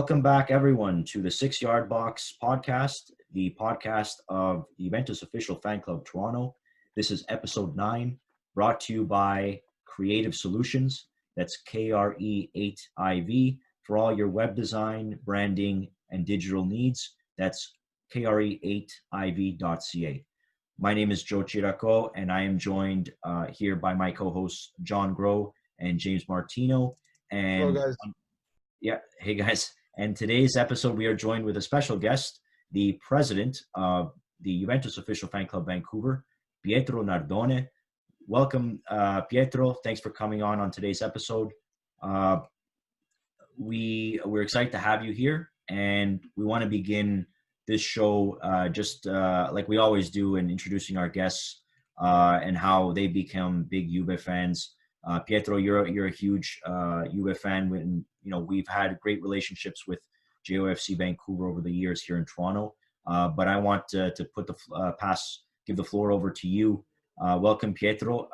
Welcome back, everyone, to the 6 Yard Box podcast, the podcast of the Juventus Official Fan Club Toronto. This is episode 9, brought to you by Creative Solutions. That's KRE8IV for all your web design, branding, and digital needs. That's KRE8IV.ca. My name is Joe Chiraco, and I am joined here by my co-hosts John Groh and James Martino. And hello, guys. Hey guys. And today's episode, we are joined with a special guest, the president of the Juventus Official Fan Club Vancouver, Pietro Nardone. Welcome, Pietro. Thanks for coming on today's episode. We're excited to have you here, and we want to begin this show just like we always do in introducing our guests and how they become big Juve fans. Pietro, you're a huge Juve fan. When we've had great relationships with JOFC Vancouver over the years here in Toronto. But I want to put give the floor over to you. Welcome, Pietro,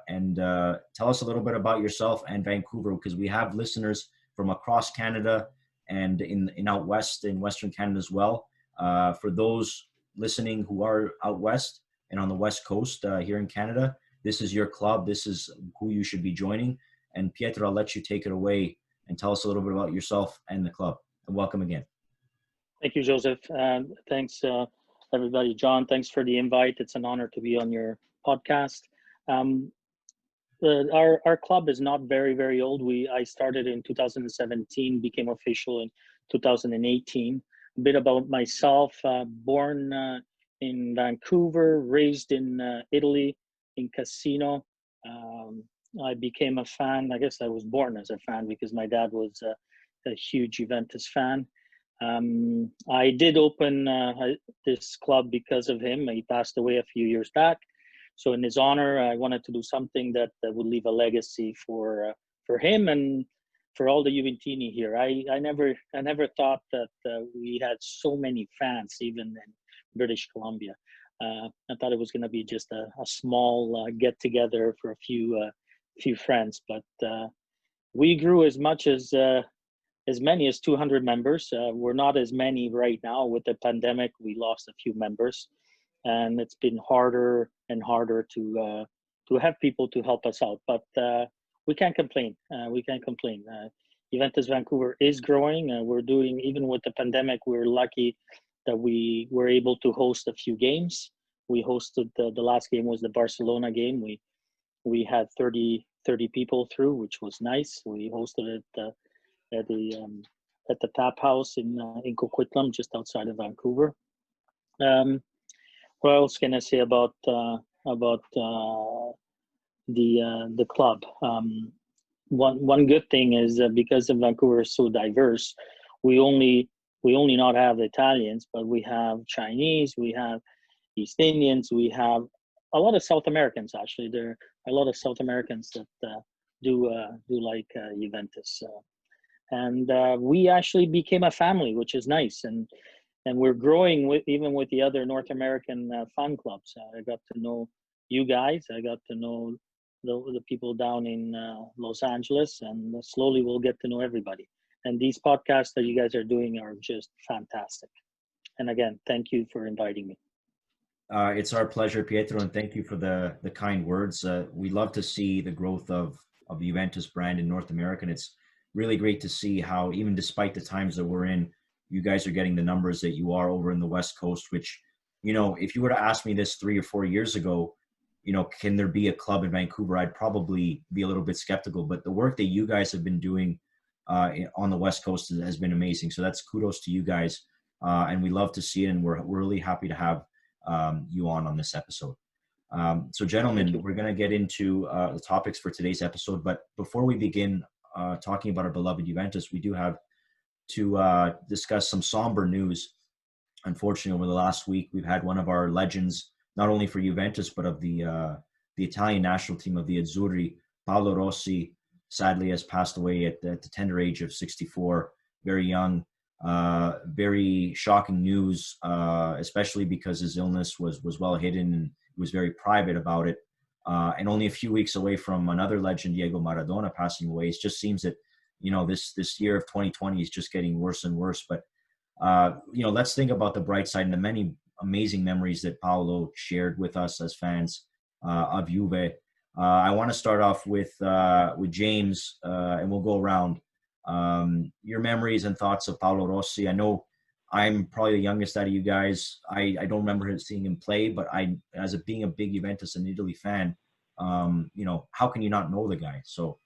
and tell us a little bit about yourself and Vancouver, because we have listeners from across Canada and in out west, in Western Canada as well. For those listening who are out west and on the West Coast here in Canada, this is your club. This is who you should be joining. And Pietro, I'll let you take it away and tell us a little bit about yourself and the club. And welcome again. Thank you, Joseph. Thanks, everybody. John, thanks for the invite. It's an honor to be on your podcast. Our club is not very, very old. I started in 2017, became official in 2018. A bit about myself, born in Vancouver, raised in Italy, in Cassino. I became a fan. I guess I was born as a fan because my dad was a huge Juventus fan. I did open this club because of him. He passed away a few years back. So in his honor, I wanted to do something that would leave a legacy for him and for all the Juventini here. I never thought that we had so many fans, even in British Columbia. I thought it was going to be just a small get-together for a few friends, but we grew as many as 200 members. We're not as many right now. With the pandemic, we lost a few members, and it's been harder and harder to have people to help us out. But we can't complain. Juventus Vancouver is growing. We're doing, even with the pandemic, we're lucky that we were able to host a few games. We hosted the last game was the Barcelona game. We had 30 people through, which was nice. We hosted it at the Tap House in Coquitlam, just outside of Vancouver. What else can I say about the club? One good thing is because Vancouver is so diverse, we only not have Italians, but we have Chinese, we have East Indians, we have a lot of South Americans. Actually, there are a lot of South Americans that do like Juventus, and we actually became a family, which is nice, and we're growing even with the other North American fan clubs. I got to know you guys. I got to know the people down in Los Angeles, and slowly we'll get to know everybody. And these podcasts that you guys are doing are just fantastic. And again, thank you for inviting me. It's our pleasure, Pietro, and thank you for the kind words. We love to see the growth of the Juventus brand in North America, and it's really great to see how, even despite the times that we're in, you guys are getting the numbers that you are over in the West Coast, which, if you were to ask me this 3 or 4 years ago, can there be a club in Vancouver, I'd probably be a little bit skeptical. But the work that you guys have been doing on the West Coast has been amazing. So that's kudos to you guys, and we love to see it, and we're really happy to have you on this episode. So gentlemen, we're going to get into the topics for today's episode. But before we begin talking about our beloved Juventus, we do have to discuss some somber news. Unfortunately, over the last week, we've had one of our legends, not only for Juventus, but of the Italian national team of the Azzurri, Paolo Rossi, sadly has passed away at the tender age of 64, very young. Very shocking news, especially because his illness was well hidden and was very private about it. And only a few weeks away from another legend, Diego Maradona, passing away. It just seems that this year of 2020 is just getting worse and worse. But let's think about the bright side and the many amazing memories that Paolo shared with us as fans of Juve. I want to start off with James, and we'll go around. Your memories and thoughts of Paolo Rossi. I know I'm probably the youngest out of you guys. I don't remember seeing him play, but being a big Juventus and Italy fan, how can you not know the guy? So,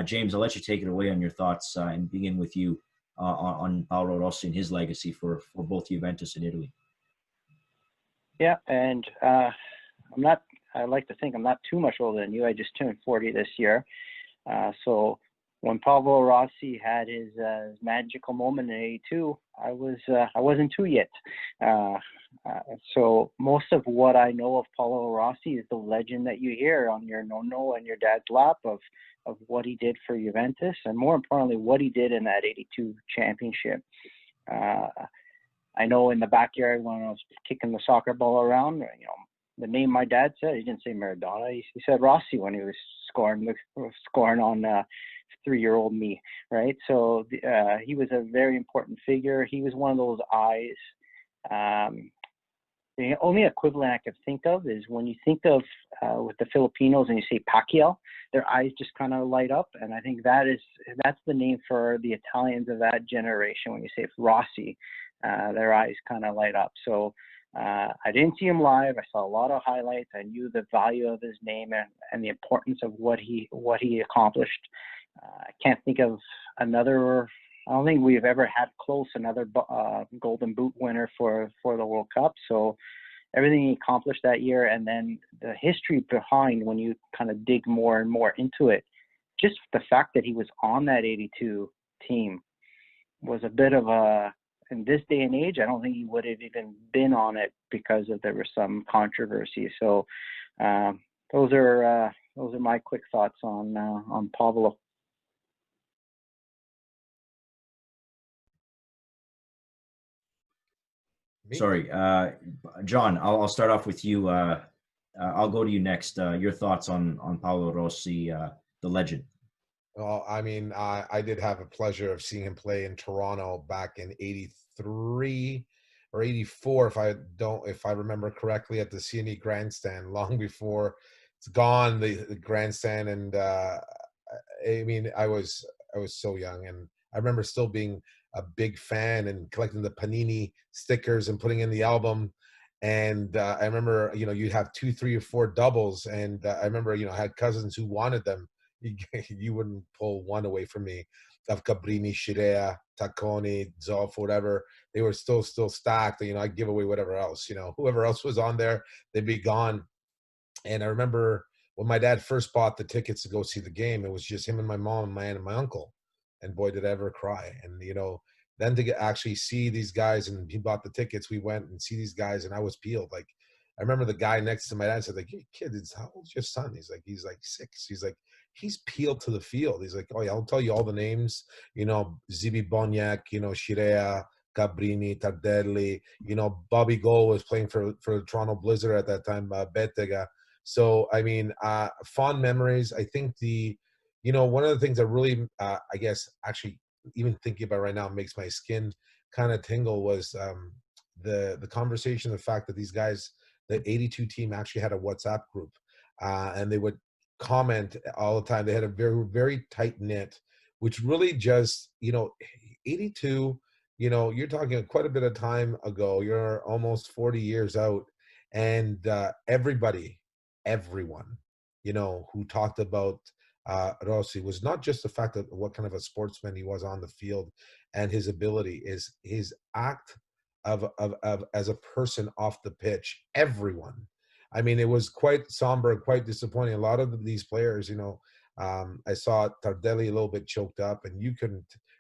James, I'll let you take it away on your thoughts and begin with you on Paolo Rossi and his legacy for both Juventus and Italy. Yeah, and I like to think I'm not too much older than you. I just turned 40 this year. So when Paolo Rossi had his magical moment in '82, I wasn't two yet. So most of what I know of Paolo Rossi is the legend that you hear on your nonno and your dad's lap of what he did for Juventus, and more importantly, what he did in that '82 championship. I know in the backyard when I was kicking the soccer ball around, the name my dad said, he didn't say Maradona. He said Rossi when he was scoring on 3-year-old me, right? So he was a very important figure. He was one of those eyes. The only equivalent I could think of is when you think of with the Filipinos and you say Pacquiao, their eyes just kind of light up, and I think that's the name for the Italians of that generation. When you say Rossi, their eyes kind of light up. So I didn't see him live. I saw a lot of highlights. I knew the value of his name and the importance of what he accomplished. I can't think of another. I don't think we've ever had close another Golden Boot winner for the World Cup. So everything he accomplished that year, and then the history behind when you kind of dig more and more into it, just the fact that he was on that '82 team was a bit of a. In this day and age, I don't think he would have even been on it because there was some controversy. So those are my quick thoughts on Paolo. Sorry, John. I'll start off with you. I'll go to you next. Your thoughts on Paolo Rossi, the legend. Well, I mean, I did have a pleasure of seeing him play in Toronto back in '83 or '84, if I remember correctly, at the CNE Grandstand, long before it's gone, the grandstand. And I mean, I was so young, and I remember still being a big fan and collecting the Panini stickers and putting in the album. And I remember, you'd have 2, 3, or 4 doubles, and I remember, I had cousins who wanted them. You wouldn't pull one away from me, of Cabrini, Shirea, Tacconi, Zoff, whatever. They were still stacked. I'd give away whatever else. Whoever else was on there, they'd be gone. And I remember when my dad first bought the tickets to go see the game, it was just him and my mom and my aunt and my uncle. And boy, did I ever cry. And, then to actually see these guys, and he bought the tickets, we went and see these guys, and I was peeled. Like, I remember the guy next to my dad said, like, "Hey, kid, how old's your son?" He's like 6. He's like, he's peeled to the field. He's like, "Oh yeah, I'll tell you all the names, Zibi Boniek, Shirea, Cabrini, Tardelli, Bobby Gold was playing for the Toronto Blizzard at that time, Bettega." So, I mean, fond memories. I think one of the things that really, I guess, actually, even thinking about right now makes my skin kind of tingle was the conversation, the fact that these guys, the '82 team, actually had a WhatsApp group, and they would comment all the time. They had a very, very tight knit, which really just, '82, you're talking quite a bit of time ago. You're almost 40 years out, and everyone, who talked about Rossi was not just the fact that what kind of a sportsman he was on the field and his ability, is his act of as a person off the pitch. Everyone, I mean, it was quite somber, quite disappointing. A lot of these players, I saw Tardelli a little bit choked up, and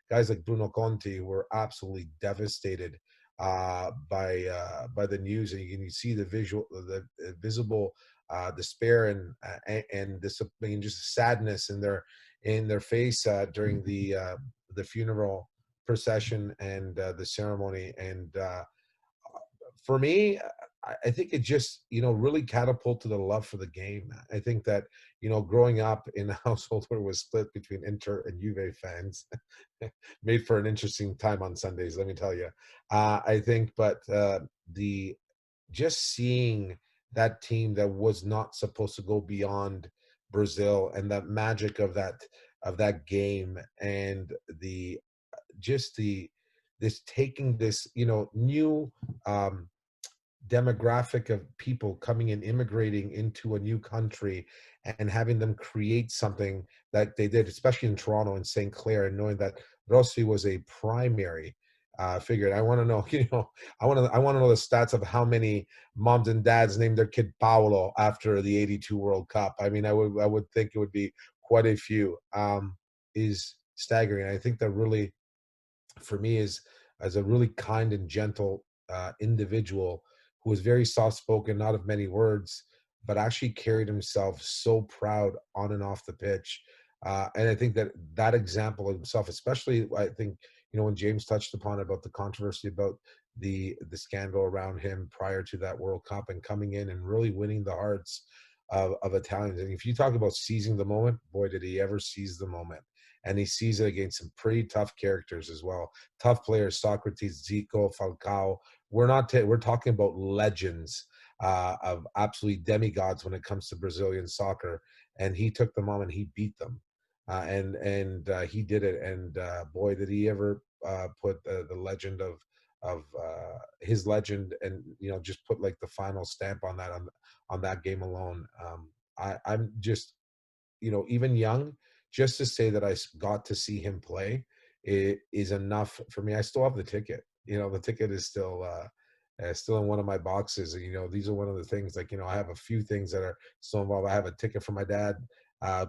guys like Bruno Conti were absolutely devastated by the news, and you can see the visible despair and this, just sadness in their face during the funeral procession and the ceremony. And for me, I think it just, really catapulted the love for the game. I think that, growing up in a household where it was split between Inter and Juve fans made for an interesting time on Sundays, let me tell you. I think, but the just seeing that team that was not supposed to go beyond Brazil, and that magic of that game, and the just the this taking this new demographic of people coming in, immigrating into a new country, and having them create something that they did, especially in Toronto and St. Clair, and knowing that Rossi was a primary figure. And I want to know, I want to know the stats of how many moms and dads named their kid Paolo after the '82 World Cup. I mean, I would think it would be quite a few. Is staggering. I think that really, for me, is as a really kind and gentle individual who was very soft spoken, not of many words, but actually carried himself so proud on and off the pitch. And I think that example of himself, especially, I think, when James touched upon about the controversy about the scandal around him prior to that World Cup, and coming in and really winning the hearts of Italians. And if you talk about seizing the moment, boy, did he ever seize the moment. And he sees it against some pretty tough characters as well. Tough players: Socrates, Zico, Falcao. We're talking about legends of absolutely demigods when it comes to Brazilian soccer. And he took them on and he beat them. And he did it. And boy, did he ever put the legend of his legend, and just put like the final stamp on that game alone. I'm just, even young, just to say that I got to see him play is enough for me. I still have the ticket. The ticket is still in one of my boxes. These are one of the things, like, I have a few things that are still involved. I have a ticket from my dad,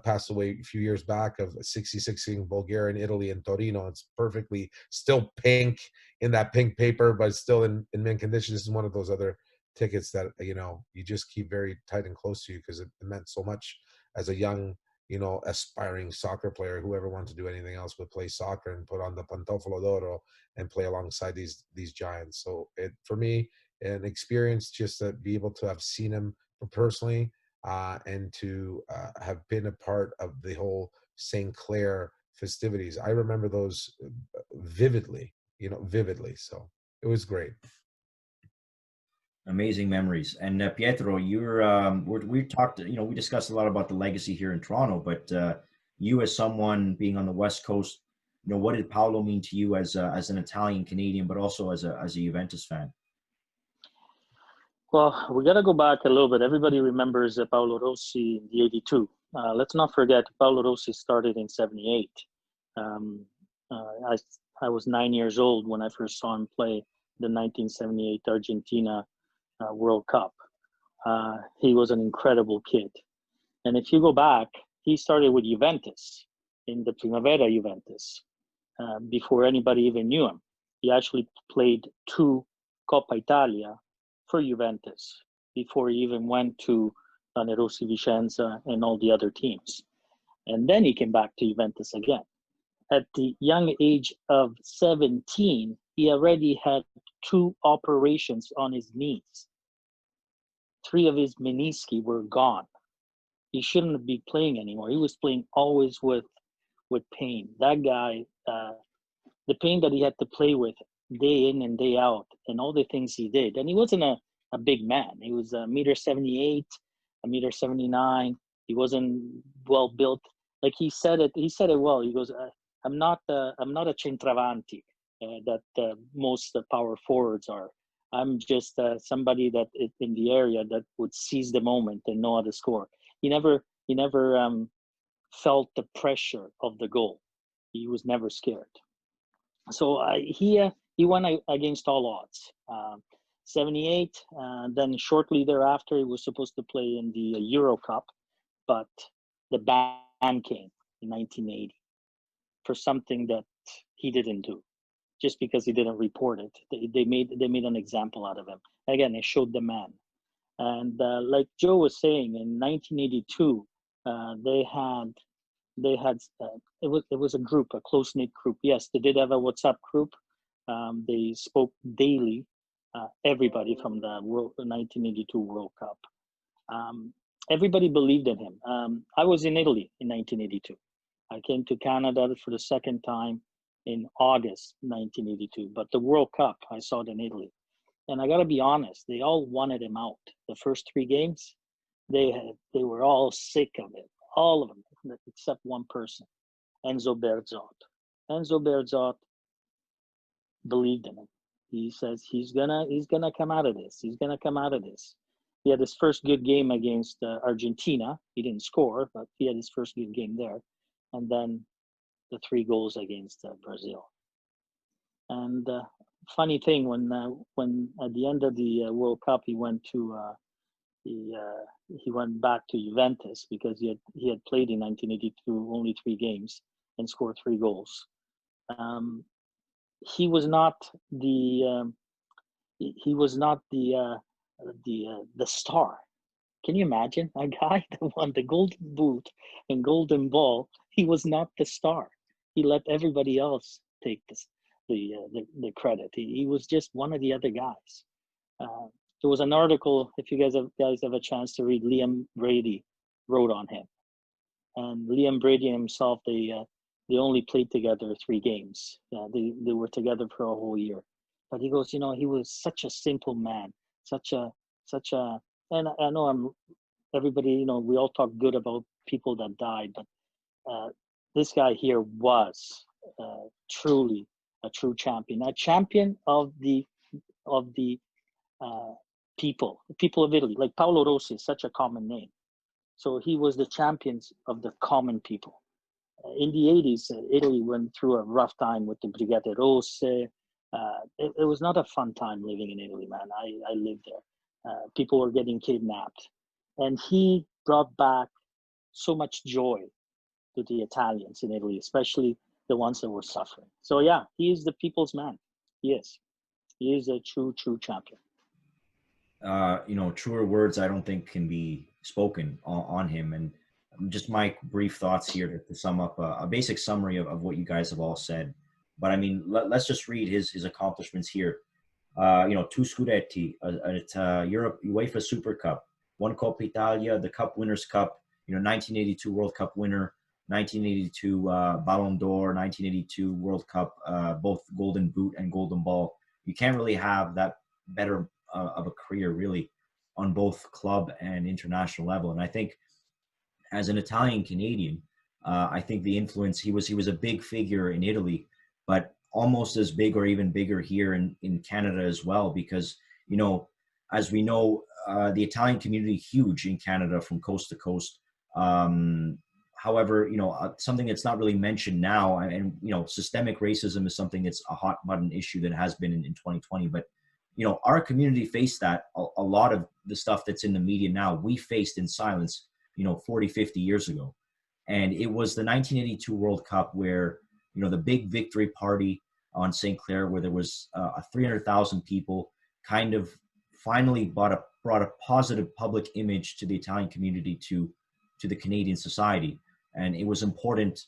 passed away a few years back, of 66ing Bulgaria and Italy in Torino. It's perfectly still pink in that pink paper, but it's still in mint condition. This is one of those other tickets that, you just keep very tight and close to you, because it meant so much as a young, aspiring soccer player. Whoever wanted to do anything else would play soccer and put on the Pantofolo d'Oro and play alongside these giants. So for me, an experience just to be able to have seen him personally, and to have been a part of the whole St. Clair festivities. I remember those vividly, vividly. So it was great. Amazing memories. And Pietro, we talked, we discussed a lot about the legacy here in Toronto, but you, as someone being on the West Coast, what did Paolo mean to you as an Italian Canadian, but also as a Juventus fan? Well, we got to go back a little bit. Everybody remembers Paolo Rossi in the '82. Let's not forget, Paolo Rossi started in '78. I was 9 years old when I first saw him play the 1978 Argentina World Cup. He was an incredible kid. And if you go back, he started with Juventus, in the Primavera Juventus, before anybody even knew him. He actually played 2 Coppa Italia for Juventus before he even went to Lanerossi Vicenza and all the other teams. And then he came back to Juventus again. At the young age of 17, he already had 2 operations on his knees. 3 of his menisci were gone. He shouldn't be playing anymore. He was playing always with pain. That guy, the pain that he had to play with day in and day out, and all the things he did. And he wasn't a big man. He was $1.78, $1.79. He wasn't well built. Like he said it well. He goes, I'm not a centravanti that most power forwards are. I'm just somebody that in the area that would seize the moment and know how to score. He never felt the pressure of the goal. He was never scared. So he won against all odds. 78. Then shortly thereafter, he was supposed to play in the Euro Cup, but the ban came in 1980 for something that he didn't do, just because he didn't report it. They made an example out of him. Again, it showed the man. And like Joe was saying, in 1982, it was a group, a close-knit group. Yes, they did have a WhatsApp group. They spoke daily, everybody from the 1982 World Cup. Everybody believed in him. I was in Italy in 1982. I came to Canada for the second time in August 1982. But the World Cup, I saw it in Italy. And I got to be honest, they all wanted him out. The first 3 games, they were all sick of it. All of them, except one person, Enzo Berzot. Enzo Berzot believed in him. He says he's gonna come out of this. He's gonna come out of this. He had his first good game against Argentina. He didn't score, but he had his first good game there. And then the 3 goals against Brazil. And funny thing, when at the end of the World Cup, he went back to Juventus because he had played in 1982 only 3 games and scored 3 goals. He was not the star. Can you imagine a guy that won the Golden Boot and Golden Ball? He was not the star. He let everybody else take the credit. He was just one of the other guys. There was an article, if you guys have a chance to read, Liam Brady wrote on him. And Liam Brady himself, they only played together 3 games. They were together for a whole year. But he goes, he was such a simple man, such a, and I know everybody, we all talk good about people that died, but this guy here was truly a true champion, a champion of the people of Italy. Like Paolo Rossi is such a common name. So he was the champions of the common people. In the 80s, Italy went through a rough time with the Brigate Rosse. It was not a fun time living in Italy, man. I lived there. People were getting kidnapped. And he brought back so much joy to the Italians in Italy, especially the ones that were suffering. So yeah, he is the people's man. He is. He is a true champion. Truer words I don't think can be spoken on him. And just my brief thoughts here to sum up a basic summary of what you guys have all said. But I mean, let's just read his accomplishments here. 2 Scudetti at Europe UEFA Super Cup, 1 Coppa Italia, the Cup Winners' Cup, 1982 World Cup winner, 1982 Ballon d'Or, 1982 World Cup, both Golden Boot and Golden Ball. You can't really have that better of a career, really, on both club and international level. And I think as an Italian Canadian, I think the influence, he was a big figure in Italy, but almost as big or even bigger here in Canada as well, because, as we know, the Italian community huge in Canada from coast to coast. However, something that's not really mentioned now, and, systemic racism is something that's a hot button issue that has been in 2020, but, our community faced that. A lot of the stuff that's in the media now, we faced in silence, 40, 50 years ago. And it was the 1982 World Cup where, the big victory party on St. Clair, where there was 300,000 people, kind of finally brought a positive public image to the Italian community, to the Canadian society. And it was important,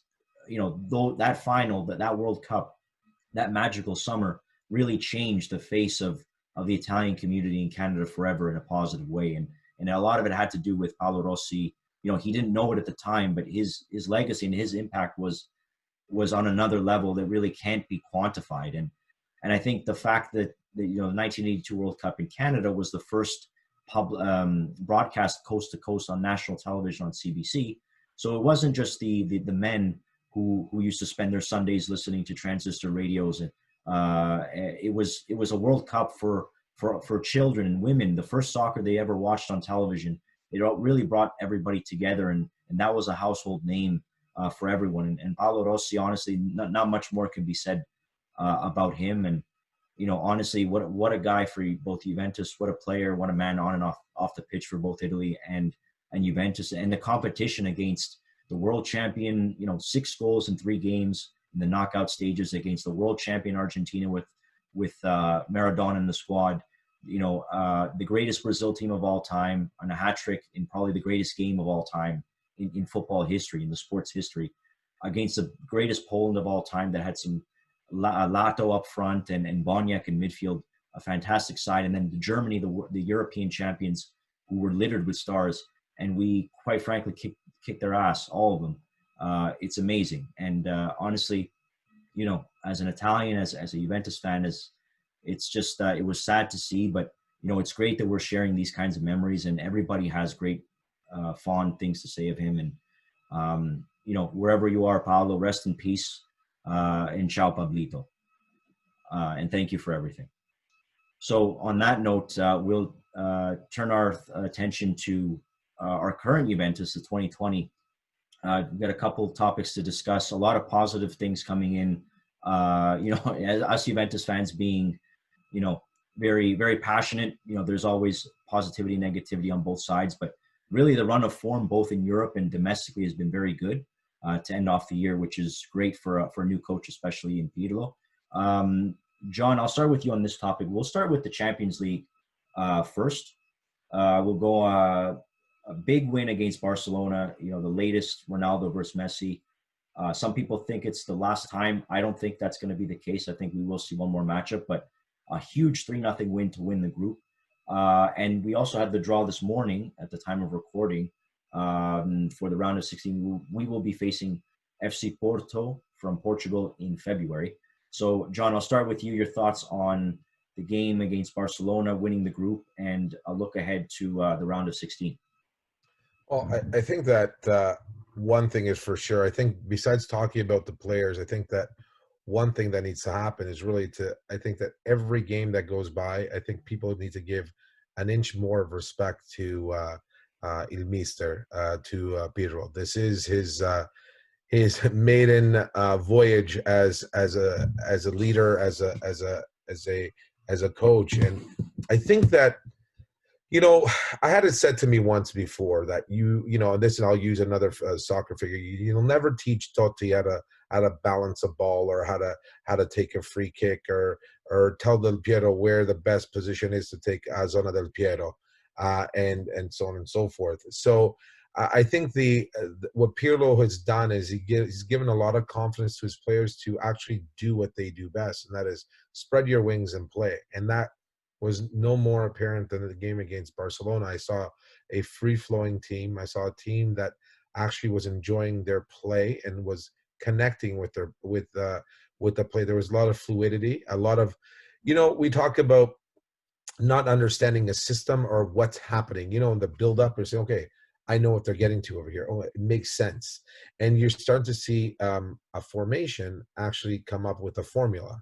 though that final, that World Cup, that magical summer really changed the face of the Italian community in Canada forever in a positive way. And a lot of it had to do with Paolo Rossi. He didn't know it at the time, but his legacy and his impact was on another level that really can't be quantified. And I think the fact that the 1982 World Cup in Canada was the first broadcast coast to coast on national television on CBC. So it wasn't just the men who used to spend their Sundays listening to transistor radios. And it was a World Cup for children and women, the first soccer they ever watched on television. It really brought everybody together, and that was a household name for everyone. And Paolo Rossi, honestly, not much more can be said about him. And honestly, what a guy for both Juventus, what a player, what a man on and off the pitch for both Italy and Juventus, and the competition against the world champion, 6 goals in 3 games in the knockout stages against the world champion Argentina with Maradona in the squad, the greatest Brazil team of all time on a hat trick in probably the greatest game of all time in football history, in the sports history, against the greatest Poland of all time that had some Lato up front and Boniek in midfield. a fantastic side, and then Germany, the European champions, who were littered with stars, and we quite frankly kicked their ass, all of them. It's amazing, and honestly, as an Italian, as a Juventus fan, it's just it was sad to see, but it's great that we're sharing these kinds of memories, and everybody has great fond things to say of him. And wherever you are, Paolo, rest in peace, and ciao Pablito, and thank you for everything. So on that note, we'll turn our attention to our current Juventus, the 2020. We've got a couple of topics to discuss. A lot of positive things coming in. As us Juventus fans being, very, very passionate. There's always positivity, negativity on both sides, but really the run of form, both in Europe and domestically, has been very good to end off the year, which is great for a new coach, especially in Pirlo. John, I'll start with you on this topic. We'll start with the Champions League first. We'll go a big win against Barcelona, the latest Ronaldo versus Messi. Some people think it's the last time. I don't think that's going to be the case. I think we will see one more matchup, but a huge 3-0 win to win the group. And we also had the draw this morning at the time of recording for the round of 16. We will be facing FC Porto from Portugal in February. So, John, I'll start with you. Your thoughts on the game against Barcelona, winning the group, and a look ahead to the round of 16. Well, I think that one thing is for sure. I think besides talking about the players, I think that one thing that needs to happen is really I think that every game that goes by, I think people need to give an inch more of respect to Il Mister, to Pirlo. This is his maiden voyage as a leader, as a coach, and I think that I had it said to me once before that this, and I'll use another soccer figure. You'll never teach Totti how to balance a ball, or how to take a free kick, or tell Del Piero where the best position is to take Zona del Piero, and so on and so forth. So I think what Pirlo has done is he's given a lot of confidence to his players to actually do what they do best, and that is spread your wings and play. And that was no more apparent than the game against Barcelona. I saw a free-flowing team. I saw a team that actually was enjoying their play and was connecting with the play. There was a lot of fluidity, a lot of, we talk about not understanding a system or what's happening, in the build-up, or say, okay, I know what they're getting to over here. Oh, it makes sense. And you're starting to see a formation actually come up with a formula.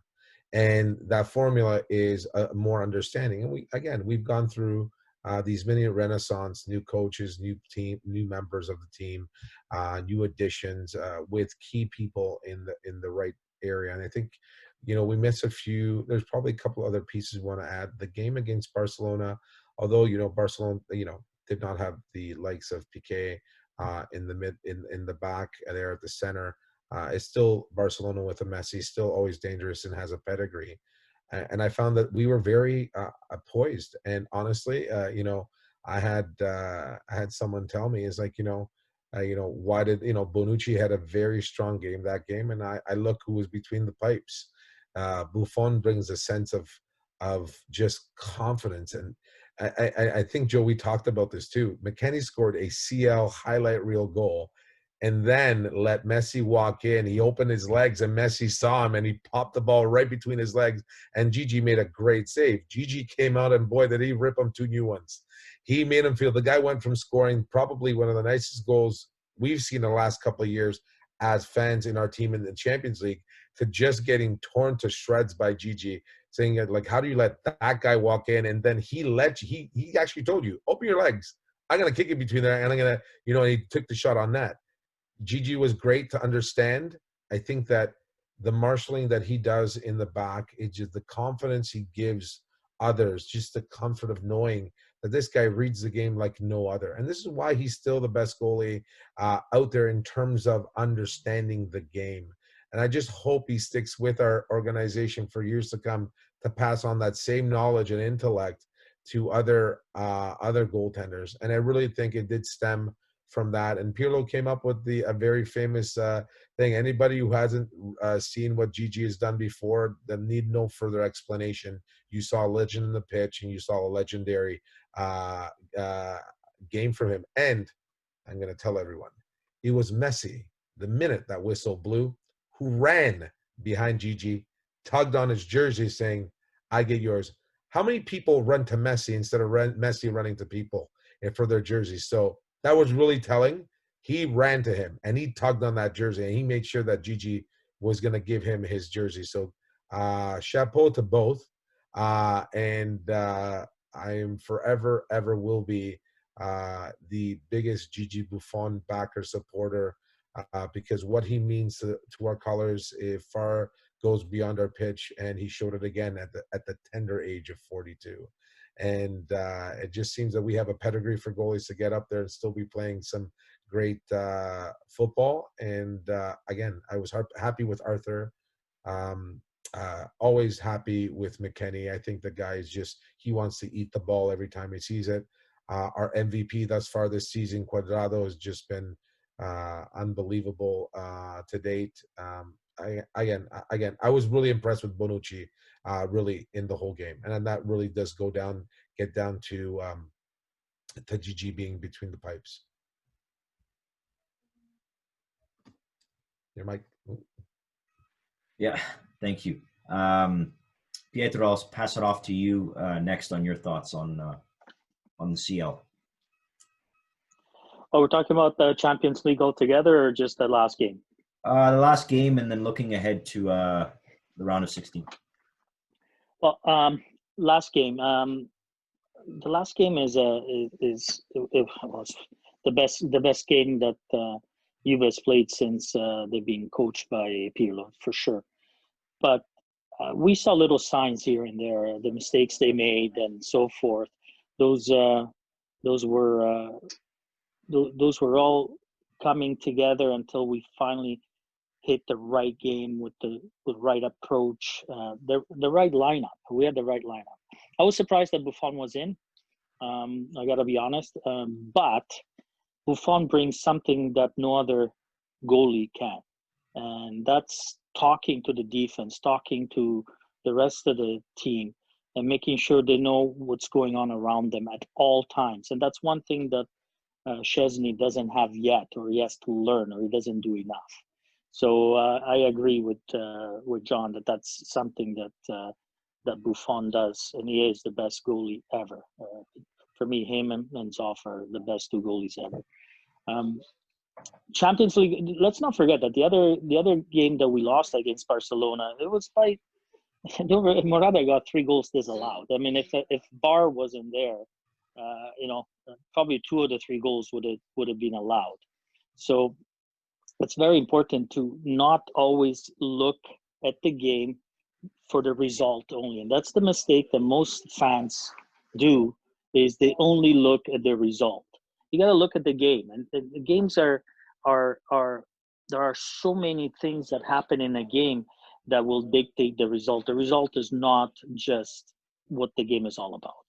And that formula is more understanding. And we've gone through these many renaissance, new coaches, new team, new members of the team, new additions with key people in the right area. And I think, we missed a few. There's probably a couple other pieces we want to add. The game against Barcelona, although Barcelona, did not have the likes of Piqué in the back there at the center. It's still Barcelona with a Messi, still always dangerous and has a pedigree. And I found that we were very poised. And honestly, I had someone tell me, is like, why did, Bonucci had a very strong game that game. And I look who was between the pipes. Buffon brings a sense of just confidence. And I think, Joe, we talked about this too. McKennie scored a CL highlight reel goal, and then let Messi walk in. He opened his legs, and Messi saw him, and he popped the ball right between his legs, and Gigi made a great save. Gigi came out, and boy, did he rip him 2 new ones. He made him feel, the guy went from scoring probably one of the nicest goals we've seen in the last couple of years as fans in our team in the Champions League, to just getting torn to shreds by Gigi, saying, like, how do you let that guy walk in? And then he actually told you, open your legs. I'm going to kick it between there, and I'm going to, he took the shot on net. Gigi was great to understand. I think that the marshalling that he does in the back, it's just the confidence he gives others, just the comfort of knowing that this guy reads the game like no other. And this is why he's still the best goalie out there in terms of understanding the game. And I just hope he sticks with our organization for years to come, to pass on that same knowledge and intellect to other goaltenders. And I really think it did stem from that. And Pirlo came up with a very famous thing. Anybody who hasn't seen what Gigi has done before, then need no further explanation. You saw a legend in the pitch, and you saw a legendary game from him. And I'm going to tell everyone, it was Messi, the minute that whistle blew, who ran behind Gigi, tugged on his jersey saying, I get yours. How many people run to Messi instead of Messi running to people for their jerseys? So that was really telling. He ran to him and he tugged on that jersey, and he made sure that Gigi was going to give him his jersey. So chapeau to both. And I am forever, ever will be the biggest Gigi Buffon backer supporter, because what he means to our colors, it far goes beyond our pitch, and he showed it again at the tender age of 42. And it just seems that we have a pedigree for goalies to get up there and still be playing some great football. And again, I was happy with Arthur. Always happy with McKennie. I think the guy is he wants to eat the ball every time he sees it. Our MVP thus far this season, Cuadrado, has just been unbelievable to date. Again, I was really impressed with Bonucci, really in the whole game, and that really does get down to Gigi being between the pipes. Your mic. Yeah, thank you. Pietro, I'll pass it off to you next on your thoughts on the CL. Oh, we're talking about the Champions League altogether, or just the last game? The last game, and then looking ahead to the round of 16. Well, last game. The last game was the best game that Juve has played since they've been coached by Pirlo, for sure. But we saw little signs here and there, the mistakes they made and so forth. Those were all coming together until we finally hit the right game with the right approach, the right lineup. We had the right lineup. I was surprised that Buffon was in. I got to be honest, but Buffon brings something that no other goalie can, and that's talking to the defense, talking to the rest of the team, and making sure they know what's going on around them at all times. And that's one thing that Szczesny doesn't have yet, or he has to learn, or he doesn't do enough. So I agree with John that that's something that Buffon does, and he is the best goalie ever. For me, him and Zoff are the best two goalies ever. Champions League. Let's not forget that the other game that we lost against Barcelona, it was by Morata got 3 goals disallowed. I mean, if VAR wasn't there, probably 2 of the 3 goals would have been allowed. So it's very important to not always look at the game for the result only, and that's the mistake that most fans do. Is they only look at the result. You got to look at the game, and the games are there are so many things that happen in a game that will dictate the result. The result is not just what the game is all about.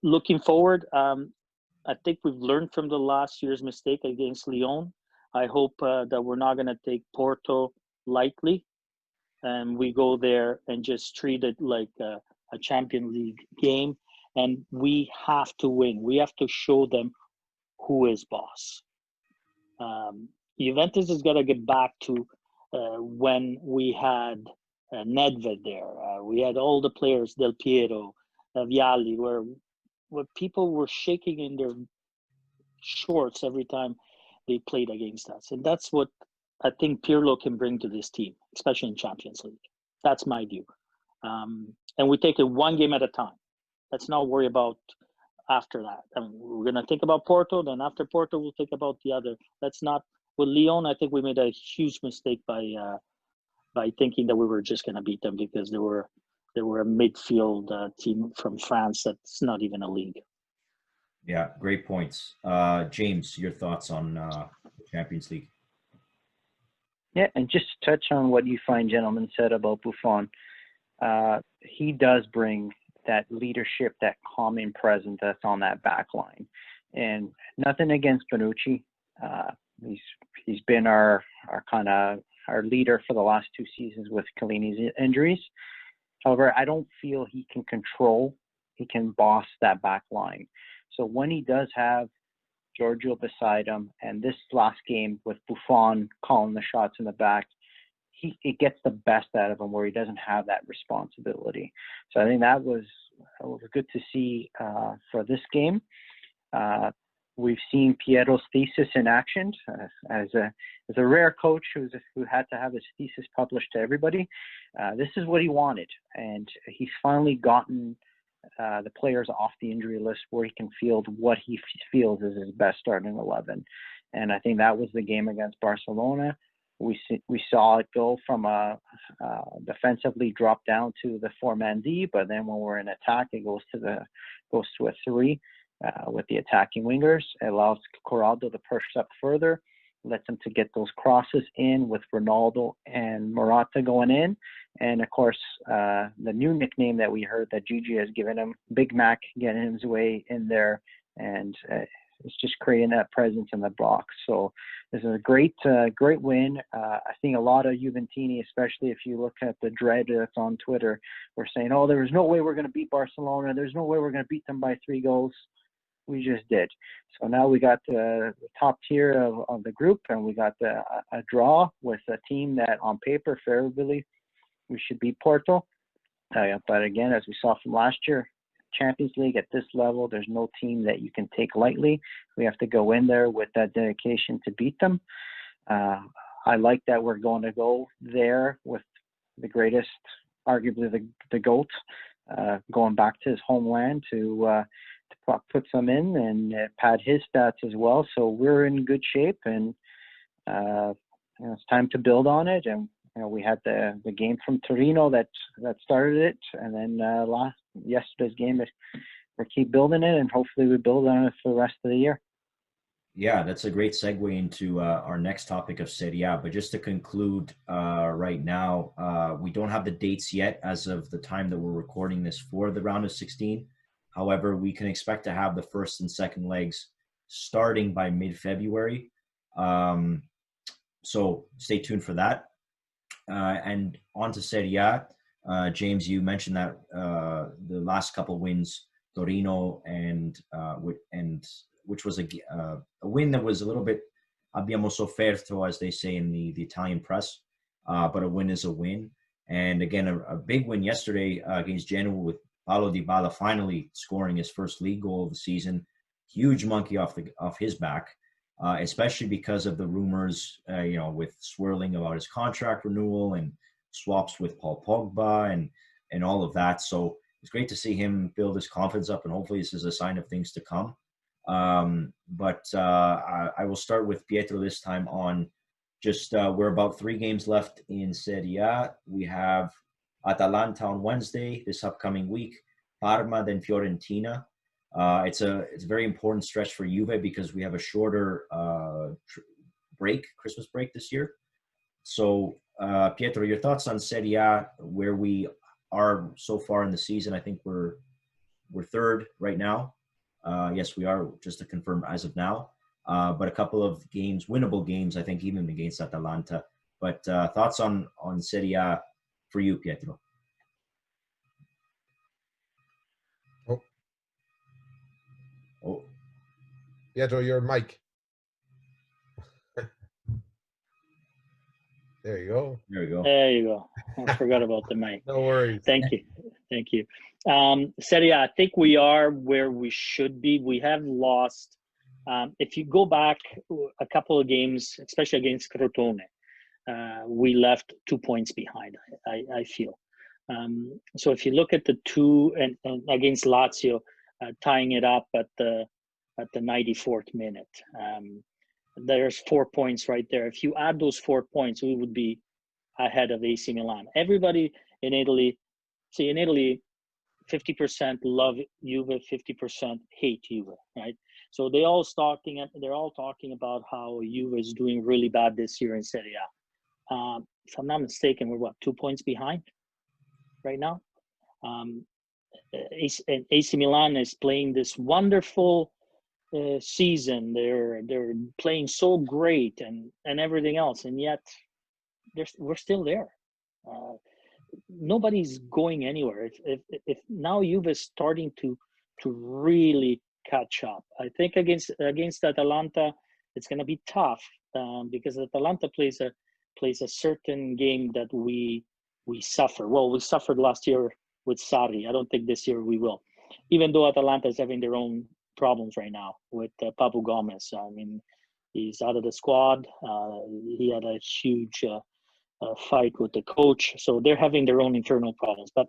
Looking forward, I think we've learned from the last year's mistake against Lyon. I hope that we're not going to take Porto lightly, and we go there and just treat it like a Champions League game. And we have to win. We have to show them who is boss. Juventus has got to get back to when we had Nedved there. We had all the players, Del Piero, Vialli, where people were shaking in their shorts every time they played against us. And that's what I think Pirlo can bring to this team, especially in Champions League. That's my view. And we take it one game at a time. Let's not worry about after that. I mean, we're going to think about Porto, then after Porto, we'll think about the other. Let's not. With Lyon, I think we made a huge mistake by thinking that we were just going to beat them because they were a midfield team from France that's not even a league. Yeah, great points. James, your thoughts on the Champions League? Yeah, and just to touch on what you fine gentlemen said about Buffon, he does bring that leadership, that calming presence that's on that back line. And nothing against Bonucci. He's been our kind of our leader for the last 2 seasons with Chiellini's injuries. However, I don't feel he can boss that back line. So when he does have Giorgio beside him, and this last game with Buffon calling the shots in the back, it gets the best out of him where he doesn't have that responsibility. So I think that was good to see for this game. We've seen Pietro's thesis in action as a rare coach who had to have his thesis published to everybody. This is what he wanted, and he's finally gotten the players off the injury list where he can field what he feels is his best starting 11. And I think that was the game against Barcelona. We saw it go from a defensively drop down to the 4-man D, but then when we're in attack, it goes to a 3 with the attacking wingers. It allows Corrado to push up further, lets him to get those crosses in with Ronaldo and Morata going in. And of course, the new nickname that we heard that Gigi has given him, Big Mac, getting his way in there, and it's just creating that presence in the box. So this is a great win. I think a lot of Juventini, especially if you look at the dread that's on Twitter, were saying, "Oh, there was no way we're going to beat Barcelona. There's no way we're going to beat them by 3 goals." We just did. So now we got the top tier of the group, and we got a draw with a team that on paper, favorably, we should beat Porto. But again, as we saw from last year, Champions League at this level, there's no team that you can take lightly. We have to go in there with that dedication to beat them. I like that we're going to go there with the greatest, arguably the GOAT, going back to his homeland to put some in and pad his stats as well. So we're in good shape, and it's time to build on it. And we had the game from Torino that started it, and then yesterday's game, we keep building it, and hopefully we build on it for the rest of the year. Yeah, that's a great segue into our next topic of Serie A. But just to conclude right now, we don't have the dates yet as of the time that we're recording this for the round of 16. However, we can expect to have the first and second legs starting by mid-February. So stay tuned for that. And on to Serie A. James, you mentioned that the last couple wins, Torino and which was a win that was a little bit abbiamo sofferto, as they say in the Italian press, but a win is a win. And again, a big win yesterday against Genoa with Paulo Dybala finally scoring his first league goal of the season. Huge monkey off his back, especially because of the rumors, with swirling about his contract renewal and swaps with Paul Pogba and all of that. So it's great to see him build his confidence up, and hopefully this is a sign of things to come. But I will start with Pietro this time on just we're about 3 games left in Serie A. We have Atalanta on Wednesday this upcoming week, Parma, then Fiorentina. It's a very important stretch for Juve because we have a shorter Christmas break this year. So, Pietro, your thoughts on Serie A, where we are so far in the season? I think we're 3rd right now. Yes, we are, just to confirm as of now. But a couple of games, winnable games, I think, even against Atalanta. But thoughts on Serie A for you, Pietro? Oh. Pietro, your mic. There you go. There we go. There you go. I forgot about the mic. No worries. Thank you. Serie A, I think we are where we should be. We have lost. If you go back a couple of games, especially against Crotone, we left 2 points behind, I feel. So if you look at the 2 and against Lazio, tying it up at the 94th minute, there's 4 points right there. If you add those 4 points, we would be ahead of AC Milan. Everybody in Italy, 50% love Juve, 50% hate Juve, right? So they're all talking about how Juve is doing really bad this year in Serie A. If I'm not mistaken, we're 2 points behind right now. AC Milan is playing this wonderful season. They're playing so great and everything else, and yet we're still there. Nobody's going anywhere. If now Juve is starting to really catch up. I think against Atalanta, it's going to be tough because Atalanta plays a certain game that we suffer. Well, we suffered last year with Sarri. I don't think this year we will, even though Atalanta is having their own problems right now with Papu Gomez. I mean, he's out of the squad. He had a huge fight with the coach, so they're having their own internal problems. But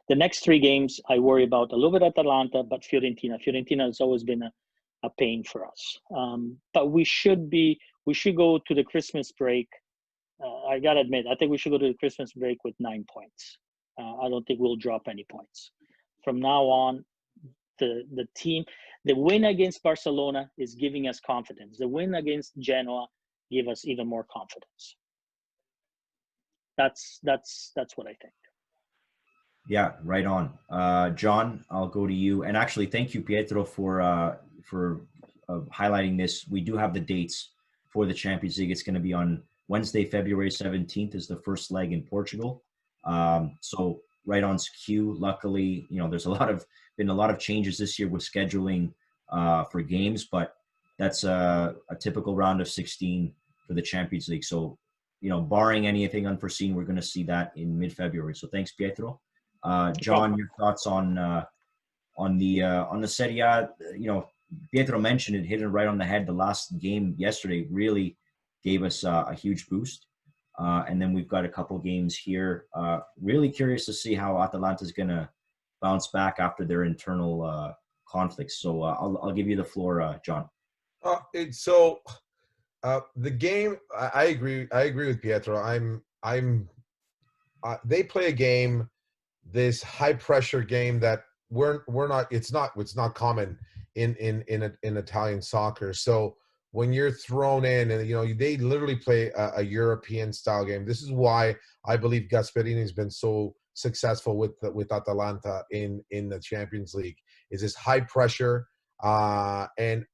the next three games, I worry about a little bit Atalanta, but Fiorentina. Fiorentina has always been a pain for us. But we should go to the Christmas break. I gotta admit, I think we should go to the Christmas break with 9 points. I don't think we'll drop any points. From now on, the team, the win against Barcelona is giving us confidence. The win against Genoa gave us even more confidence. That's what I think. Yeah, right on. John, I'll go to you. And actually, thank you, Pietro, for highlighting this. We do have the dates for the Champions League. It's going to be on Wednesday, February 17th is the first leg in Portugal. So right on cue. Luckily, there's been a lot of changes this year with scheduling for games, but that's a typical round of 16 for the Champions League. So, barring anything unforeseen, we're going to see that in mid-February. So thanks, Pietro. John, your thoughts on the Serie A? Pietro mentioned it, hit it right on the head. The last game yesterday really gave us a huge boost. And then we've got a couple games here. Really curious to see how Atalanta is going to bounce back after their internal conflicts. So I'll give you the floor, John. The game, I agree with Pietro. They play a game, this high pressure game that we're not. It's not common in Italian soccer. So when you're thrown in, and they literally play a European style game. This is why I believe Gasperini has been so successful with Atalanta in the Champions League. Is this high pressure, and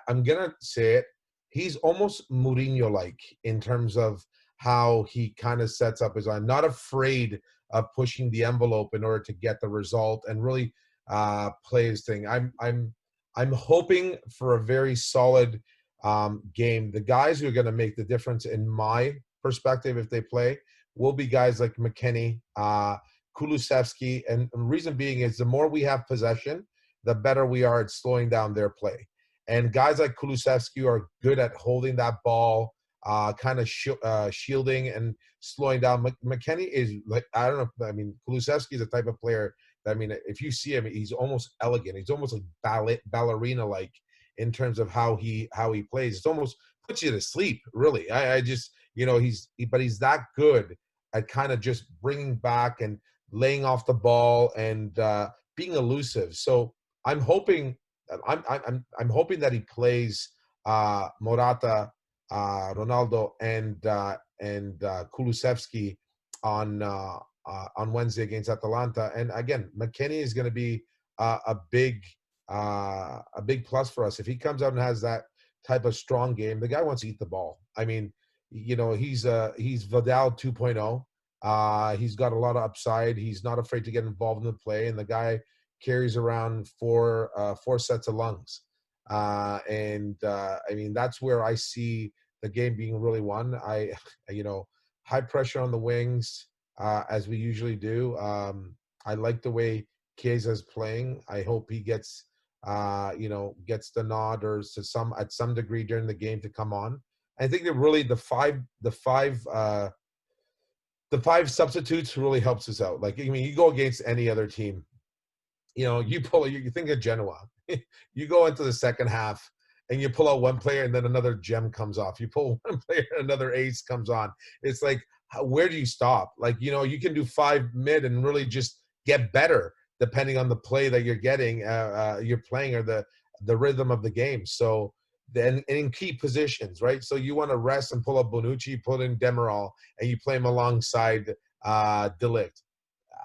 I'm gonna say it. He's almost Mourinho-like in terms of how he kind of sets up his line. Not afraid of pushing the envelope in order to get the result and really play his thing. I'm hoping for a very solid game. The guys who are going to make the difference, in my perspective, if they play, will be guys like McKennie, Kulusevski, and the reason being is the more we have possession, the better we are at slowing down their play. And guys like Kulusevski are good at holding that ball, kind of shielding and slowing down. McKennie is like, I don't know. I mean, Kulusevski is the type of player that, if you see him, he's almost elegant. He's almost like ballerina-like in terms of how he plays. It almost puts you to sleep, really. I just, but he's that good at kind of just bringing back and laying off the ball and being elusive. So I'm hoping that he plays Morata, Ronaldo, and Kulusevski on Wednesday against Atalanta. And again, McKennie is going to be a big plus for us if he comes out and has that type of strong game. The guy wants to eat the ball. I mean, he's Vidal 2.0. He's got a lot of upside. He's not afraid to get involved in the play, and the guy carries around four sets of lungs. I mean, that's where I see the game being really won. High pressure on the wings, as we usually do. I like the way Chiesa's playing. I hope he gets the nod or at some degree during the game to come on. I think that really the five substitutes really helps us out. Like, you go against any other team, you think of Genoa. You go into the second half and you pull out one player and then another gem comes off. You pull one player, another ace comes on. It's like, where do you stop? Like, you can do 5 mid and really just get better depending on the play that you're getting, you're playing, or the rhythm of the game. So then in key positions, right? So you want to rest and pull up Bonucci, put in Demiral, and you play him alongside De Ligt.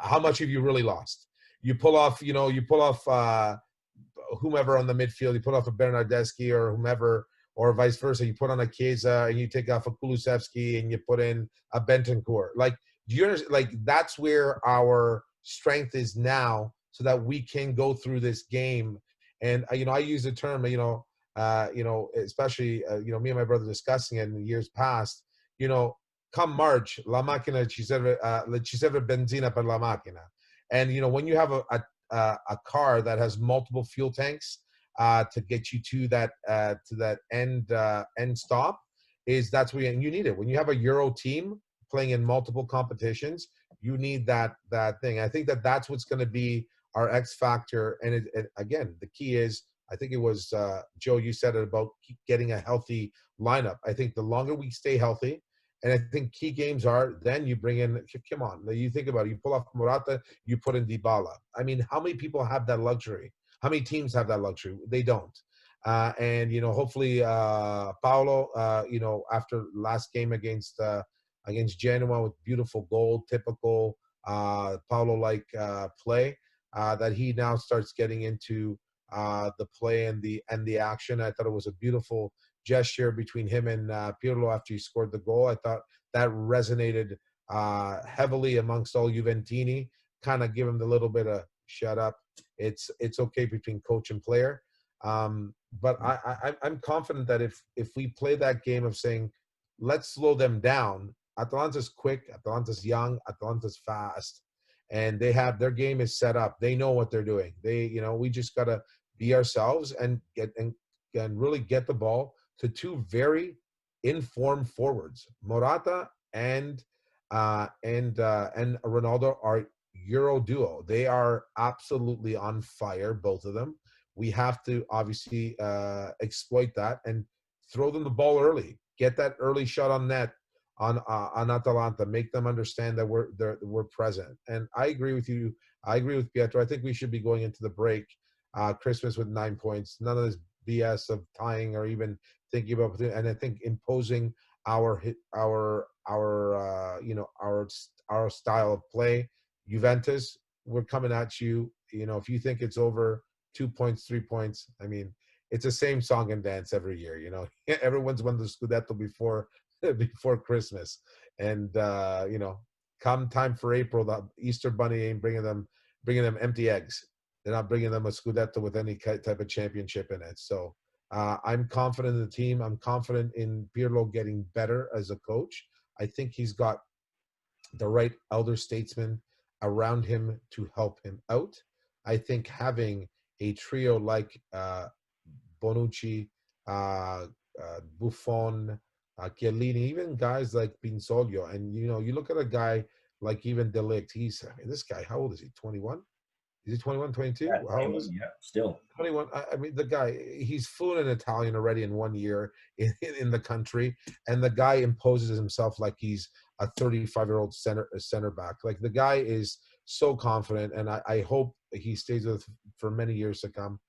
How much have you really lost? You pull off whomever on the midfield. You put off a Bernardeschi or whomever, or vice versa. You put on a Chiesa and you take off a Kulusevski and you put in a Bentancur. Like, do you understand? Like, that's where our strength is now, so that we can go through this game. And I use the term, especially me and my brother discussing it in the years past. Come March, la macchina ci serve benzina per la macchina. And when you have a car that has multiple fuel tanks to get you to that end stop, that's where you need it. When you have a Euro team playing in multiple competitions, you need that thing. I think that's what's going to be our X factor. And again, the key is, I think it was Joe, you said it about getting a healthy lineup. I think the longer we stay healthy, and I think key games are, then you bring in, come on, you think about it, you pull off Morata, you put in Dybala. I mean, how many people have that luxury? How many teams have that luxury? They don't. And hopefully Paolo, after last game against Genoa with beautiful goal, typical Paolo-like play, that he now starts getting into the play and the action. I thought it was a beautiful gesture between him and Pirlo after he scored the goal. I thought that resonated heavily amongst all Juventini, kind of give him the little bit of shut up. It's okay between coach and player. But I'm confident that if we play that game of saying, let's slow them down. Atalanta's quick, Atalanta's young, Atalanta's fast, and they have their game is set up. They know what they're doing. We just gotta be ourselves and really get the ball to two very informed forwards. Morata and Ronaldo are Euro duo. They are absolutely on fire, both of them. We have to obviously exploit that and throw them the ball early. Get that early shot on net on Atalanta. Make them understand that we're present. And I agree with you. I agree with Pietro. I think we should be going into the break, Christmas with 9 points. None of this BS of tying or even thinking about. And I think imposing our style of play. Juventus, we're coming at you. If you think it's over 2 points, 3 points, I mean, it's the same song and dance every year. Everyone's won the Scudetto before Christmas, and come time for April, the Easter Bunny ain't bringing them empty eggs. They're not bringing them a Scudetto with any type of championship in it. So I'm confident in the team. I'm confident in Pirlo getting better as a coach. I think he's got the right elder statesman around him to help him out. I think having a trio like Bonucci, Buffon, Chiellini, even guys like Pinsoglio, and you look at a guy like even De Ligt. This guy, how old is he? 21? Is he 21, 22? Yeah, How old is he? Yeah, still 21. I mean, the guy, he's fluent in Italian already in 1 year in the country, and the guy imposes himself like he's a 35-year-old center back. Like, the guy is so confident, and I hope he stays with for many years to come.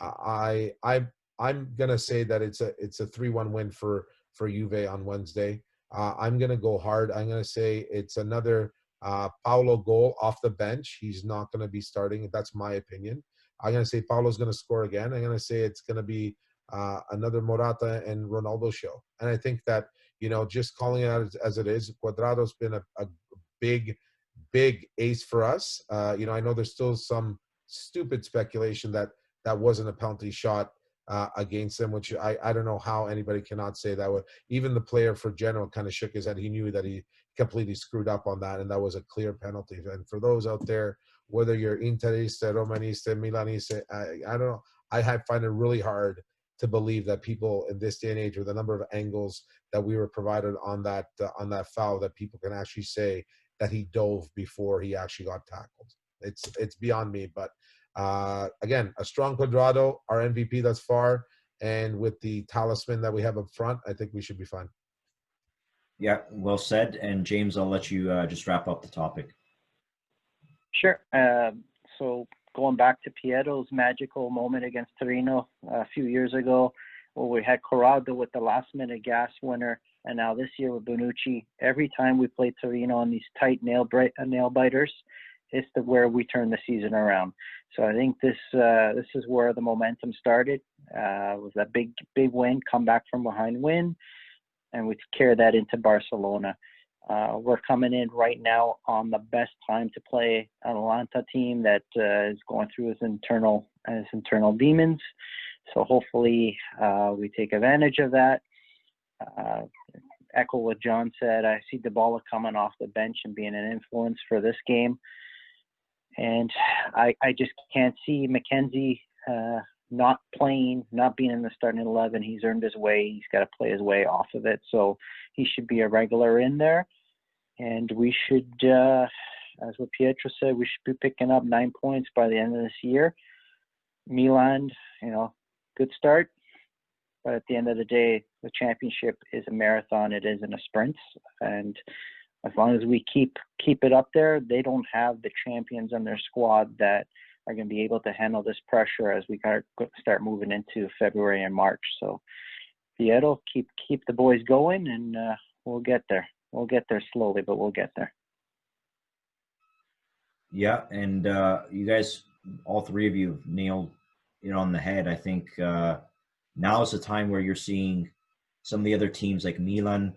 I'm gonna say that it's a 3-1 win for Juve on Wednesday. I'm gonna go hard. I'm gonna say it's another Paolo goal off the bench. He's not gonna be starting. That's my opinion. I'm gonna say Paolo's gonna score again. I'm gonna say it's gonna be another Morata and Ronaldo show. And I think that just calling it out as it is, Cuadrado's been a big ace for us. I know there's still some stupid speculation that wasn't a penalty shot against them, which I don't know how anybody cannot say that. Even the player for Genoa kind of shook his head. He knew that he completely screwed up on that, and that was a clear penalty. And for those out there, whether you're Interista, Romanista, Milanista, I don't know. I find it really hard to believe that people in this day and age, with the number of angles that we were provided on that foul, that people can actually say that he dove before he actually got tackled. It's beyond me. But again, a strong Cuadrado, our MVP thus far, and with the talisman that we have up front, I think we should be fine. Yeah, well said. And James, I'll let you just wrap up the topic. Sure. So going back to Pietro's magical moment against Torino a few years ago, where we had Corrado with the last-minute gas winner, and now this year with Bonucci, every time we play Torino on these tight nail biters, it's where we turn the season around. So I think this is where the momentum started. Was that big win, come back from behind win, and we carry that into Barcelona. We're coming in right now on the best time to play an Atlanta team that is going through its internal demons. So hopefully we take advantage of that. Echo what John said. I see Dybala coming off the bench and being an influence for this game. And I just can't see McKenzie not playing, not being in the starting 11. He's earned his way. He's got to play his way off of it. So he should be a regular in there. And we should, as what Pietro said, we should be picking up 9 points by the end of this year. Milan, good start. But at the end of the day, the championship is a marathon. It isn't a sprint. And as long as we keep it up there, they don't have the champions on their squad that are going to be able to handle this pressure as we start moving into February and March. So, Pietro, keep the boys going, and we'll get there. We'll get there slowly, but we'll get there. Yeah, and you guys, all three of you, nailed it on the head. I think now is the time where you're seeing some of the other teams like Milan,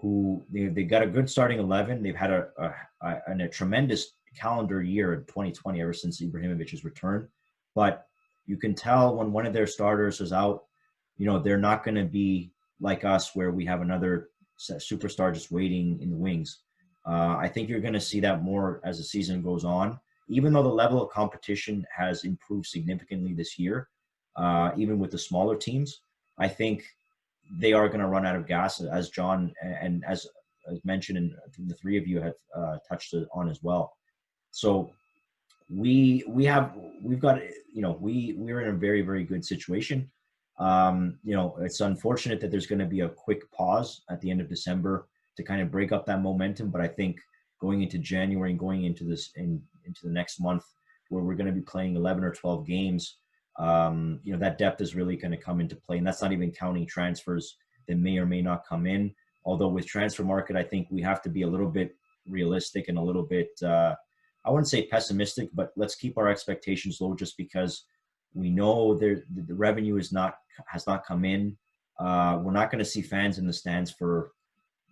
who they got a good starting 11. They've had a tremendous calendar year in 2020 ever since Ibrahimovic's return. But you can tell when one of their starters is out, they're not going to be like us where we have another superstar just waiting in the wings. I think you're going to see that more as the season goes on, even though the level of competition has improved significantly this year, even with the smaller teams. I think they are going to run out of gas, as John and as mentioned, and the three of you have touched on as well. So we're in a very, very good situation. It's unfortunate that there's going to be a quick pause at the end of December to kind of break up that momentum. But I think going into January and going into into the next month, where we're going to be playing 11 or 12 games, that depth is really going to come into play. And that's not even counting transfers that may or may not come in. Although with transfer market, I think we have to be a little bit realistic and a little bit, I wouldn't say pessimistic, but let's keep our expectations low, just because we know the revenue has not come in. We're not going to see fans in the stands for,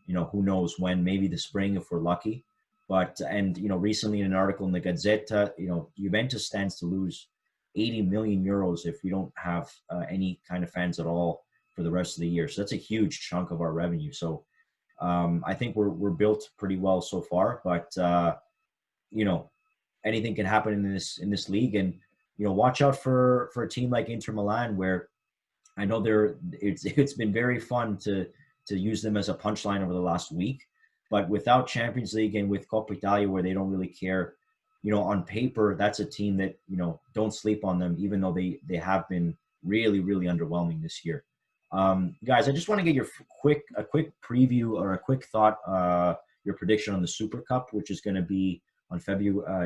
who knows when, maybe the spring if we're lucky. But, recently in an article in the Gazzetta, Juventus stands to lose 80 million euros if we don't have any kind of fans at all for the rest of the year. So that's a huge chunk of our revenue. So I think we're built pretty well so far, but anything can happen in this league. And watch out for a team like Inter Milan, where I know it's been very fun to use them as a punchline over the last week, but without Champions League and with Coppa Italia, where they don't really care, on paper, that's a team that, don't sleep on them, even though they have been really, really underwhelming this year. Guys, I just want to get a quick preview or a quick thought, your prediction on the Super Cup, which is going to be on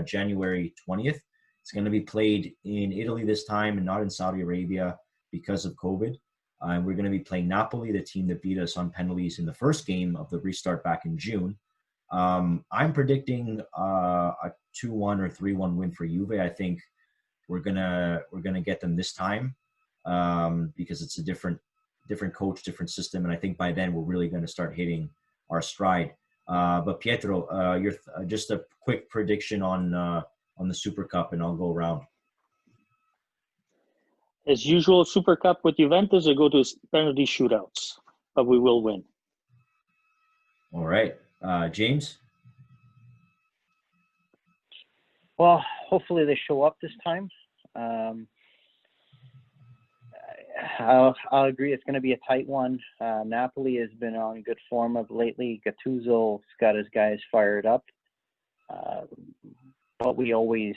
January 20th. It's going to be played in Italy this time and not in Saudi Arabia because of COVID. We're going to be playing Napoli, the team that beat us on penalties in the first game of the restart back in June. I'm predicting a 2-1 or 3-1 win for Juve. I think we're gonna get them this time because it's a different coach, different system, and I think by then we're really going to start hitting our stride. But Pietro, your just a quick prediction on the Super Cup, and I'll go around. As usual, Super Cup with Juventus, will go to penalty shootouts, but we will win. All right. James? Well, hopefully they show up this time. I'll agree it's going to be a tight one. Napoli has been on good form of lately. Gattuso's got his guys fired up. But we always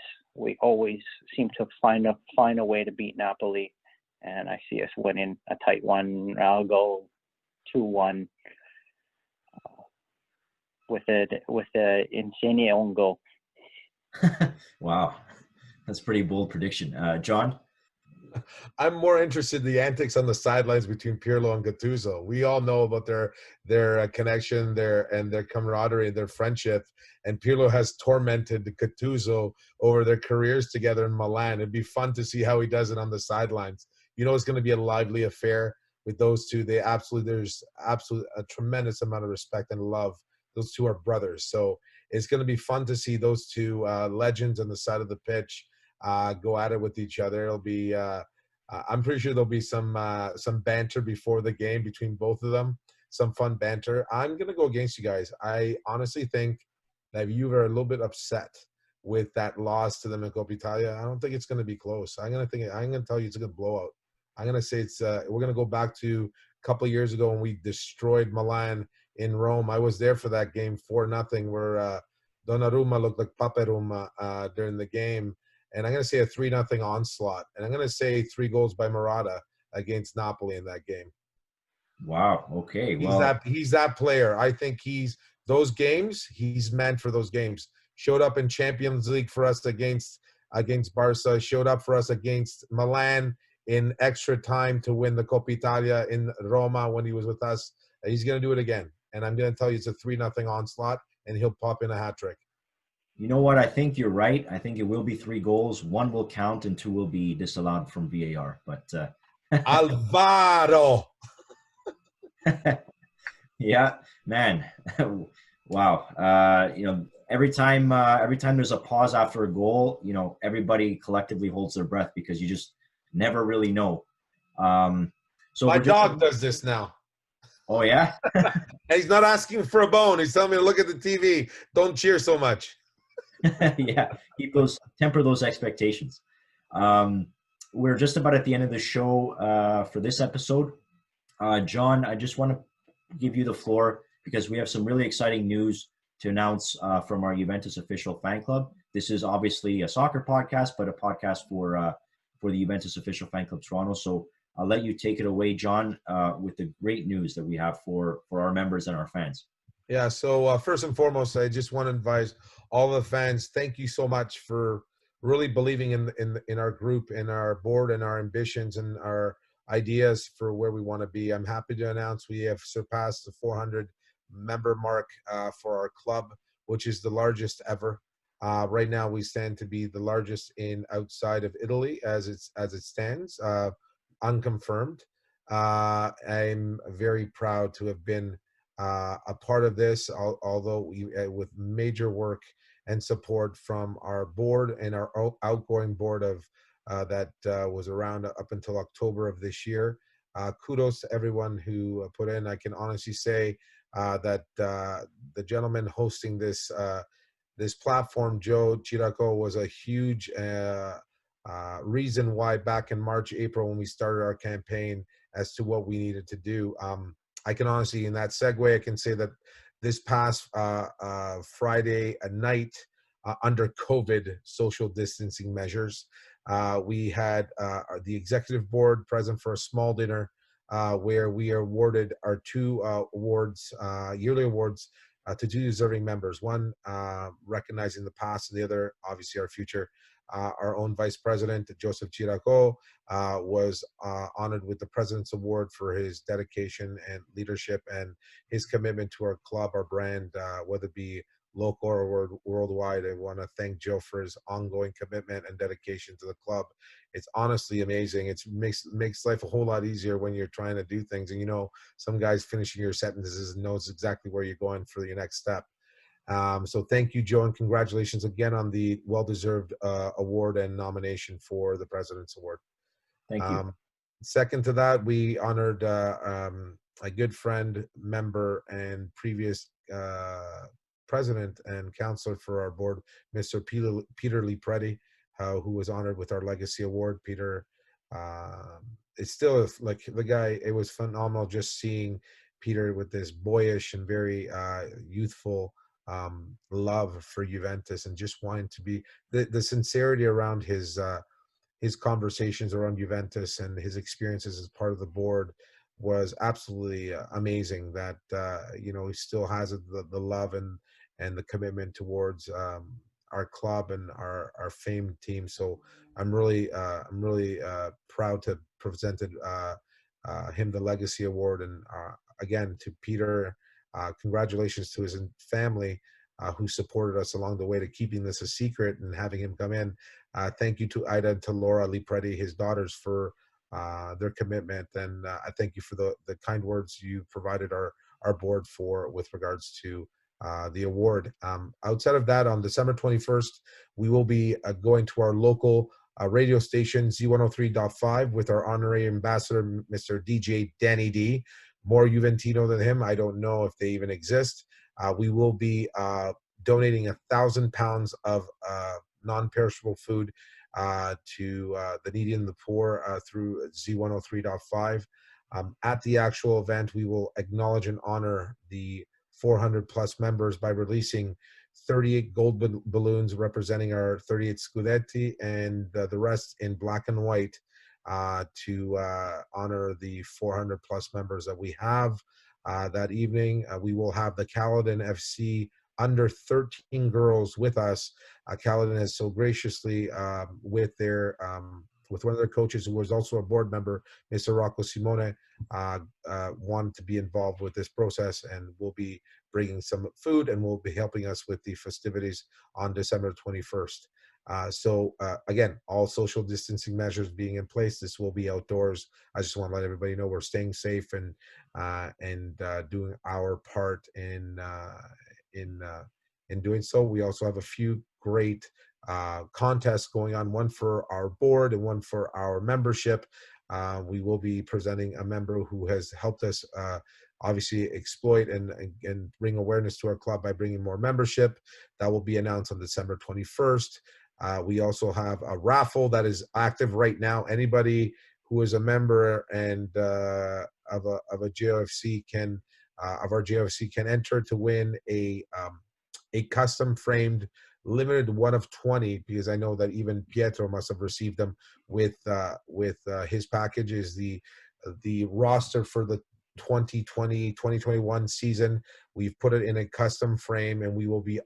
seem to find a way to beat Napoli, and I see us winning a tight one. I'll go 2-1 with a Insigne own goal. Wow, that's a pretty bold prediction. John? I'm more interested in the antics on the sidelines between Pirlo and Gattuso. We all know about their connection, their camaraderie, their friendship. And Pirlo has tormented Gattuso over their careers together in Milan. It'd be fun to see how he does it on the sidelines. You know, it's going to be a lively affair with those two. There's absolute a tremendous amount of respect and love. Those two are brothers. So it's going to be fun to see those two legends on the side of the pitch go at it with each other. It'll be I'm pretty sure there'll be some banter before the game between both of them, some fun banter. I'm gonna go against you guys. I honestly think that you are a little bit upset with that loss to them in Coppa Italia. I don't think it's gonna be close. I'm gonna tell you it's a good blowout. I'm gonna say it's we're gonna go back to a couple of years ago when we destroyed Milan in Rome. I was there for that game 4-0 where Donnarumma looked like Paperuma during the game. And I'm going to say a 3-0 onslaught. And I'm going to say 3 goals by Morata against Napoli in that game. Wow. Okay. He's that player. I think those games, he's meant for those games. Showed up in Champions League for us against Barca. Showed up for us against Milan in extra time to win the Coppa Italia in Roma when he was with us. He's going to do it again. And I'm going to tell you it's a 3-0 onslaught, and he'll pop in a hat trick. You know what? I think you're right. I think it will be 3 goals. 1 will count and 2 will be disallowed from VAR. But Alvaro. Yeah, man. Wow. Every time there's a pause after a goal, everybody collectively holds their breath because you just never really know. So my dog does this now. Oh yeah. He's not asking for a bone. He's telling me to look at the TV. Don't cheer so much. Yeah, temper those expectations. We're just about at the end of the show for this episode. John, I just want to give you the floor because we have some really exciting news to announce from our Juventus official fan club. This is obviously a soccer podcast, but a podcast for the Juventus official fan club Toronto. So I'll let you take it away, John, with the great news that we have for our members and our fans. Yeah, so first and foremost, I just want to advise all the fans, thank you so much for really believing in our group, in our board, and our ambitions and our ideas for where we want to be. I'm happy to announce we have surpassed the 400 member mark for our club, which is the largest ever. Right now, we stand to be the largest outside of Italy as it stands, unconfirmed. I'm very proud to have been a part of this, although with major work and support from our board and our outgoing board of that was around up until October of this year. Kudos to everyone who put in. I can honestly say that the gentleman hosting this platform, Joe Chiraco, was a huge reason why back in March, April, when we started our campaign as to what we needed to do. I can honestly, in that segue, I can say that this past Friday night, under COVID social distancing measures, we had the executive board present for a small dinner where we awarded our 2 awards, yearly awards, to 2 deserving members. One recognizing the past, and the other, obviously, our future. Our own Vice President, Joseph Chiraco, was honored with the President's Award for his dedication and leadership and his commitment to our club, our brand, whether it be local or worldwide. I want to thank Joe for his ongoing commitment and dedication to the club. It's honestly amazing. It makes life a whole lot easier when you're trying to do things. And some guys finishing your sentences and knows exactly where you're going for your next step. So thank you, Joe, and congratulations again on the well-deserved award and nomination for the President's Award. Thank you. Second to that, we honored a good friend, member, and previous president and counselor for our board, Mr. Peter Lipretti, who was honored with our Legacy Award. Peter, it's still like the guy, it was phenomenal just seeing Peter with this boyish and very youthful love for Juventus and just wanting to be the sincerity around his conversations around Juventus and his experiences as part of the board was absolutely amazing. That he still has the love and the commitment towards our club and our famed team. So I'm really proud to presented him the Legacy Award. And again, to Peter, congratulations to his family who supported us along the way to keeping this a secret and having him come in. Thank you to Ida and to Laura Lipredi, his daughters, for their commitment. And I thank you for the kind words you provided our board for with regards to the award. Outside of that, on December 21st, we will be going to our local radio station, Z103.5, with our honorary ambassador, Mr. DJ Danny D. More Juventino than him, I don't know if they even exist. We will be donating 1,000 pounds of non-perishable food to the needy and the poor through Z103.5. At the actual event, we will acknowledge and honor the 400 plus members by releasing 38 gold balloons representing our 38 Scudetti, and the rest in black and white to honor the 400 plus members that we have that evening. We will have the Caledon FC under 13 girls with us. Caledon has so graciously with their with one of their coaches, who was also a board member, Mr. Rocco Simone, wanted to be involved with this process, and will be bringing some food and will be helping us with the festivities on December 21st. So again, all social distancing measures being in place. This will be outdoors. I just want to let everybody know we're staying safe and doing our part in doing so. We also have a few great contests going on, one for our board and one for our membership. We will be presenting a member who has helped us obviously exploit and bring awareness to our club by bringing more membership. That will be announced on December 21st. We also have a raffle that is active right now. Anybody who is a member and of a JOFC can of our JOFC can enter to win a custom framed limited one of 20, because I know that even Pietro must have received them with his package. Is the roster for the 2020-2021 season. We've put it in a custom frame, and we will be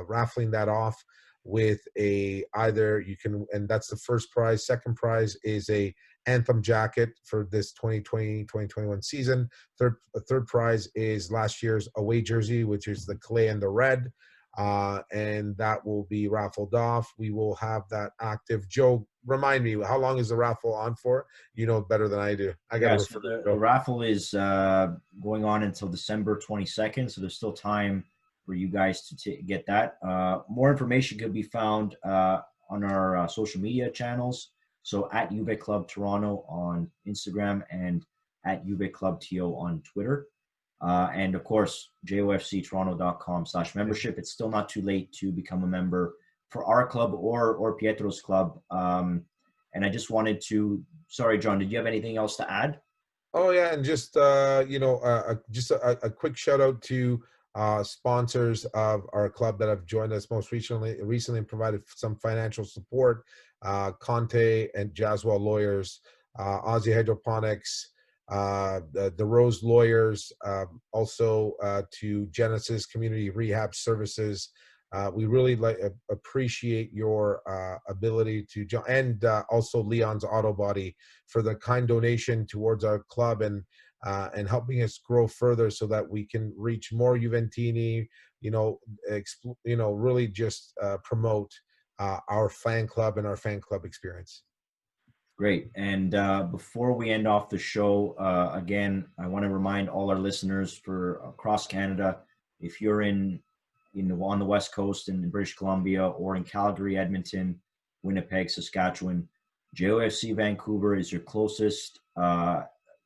raffling that off with either you can, and that's the first prize. Second prize is a Anthem jacket for this 2020-2021 season. Third prize is last year's away jersey, which is the clay and the red. And that will be raffled off. We will have that active. Joe, remind me, how long is the raffle on for? You know better than I do. I got so the raffle is going on until December 22nd, so there's still time for you guys to get that. More information could be found on our social media channels. So at Juve Club Toronto on Instagram and at Juve Club TO on Twitter. And of course, jofctoronto.com/membership. It's still not too late to become a member for our club or Pietro's club. And I just wanted to, sorry, John, did you have anything else to add? Oh yeah, and just just a quick shout out to sponsors of our club that have joined us most recently and provided some financial support. Conte and Jaswell Lawyers, Aussie Hydroponics, the Rose Lawyers, also to Genesis Community Rehab Services. We really appreciate your ability to join, and also Leon's Auto Body for the kind donation towards our club and helping us grow further so that we can reach more Juventini. Really just promote our fan club and our fan club experience. Great. And before we end off the show, again, I want to remind all our listeners for across Canada, if you're on the West Coast in British Columbia, or in Calgary, Edmonton, Winnipeg, Saskatchewan, JOFC Vancouver is your closest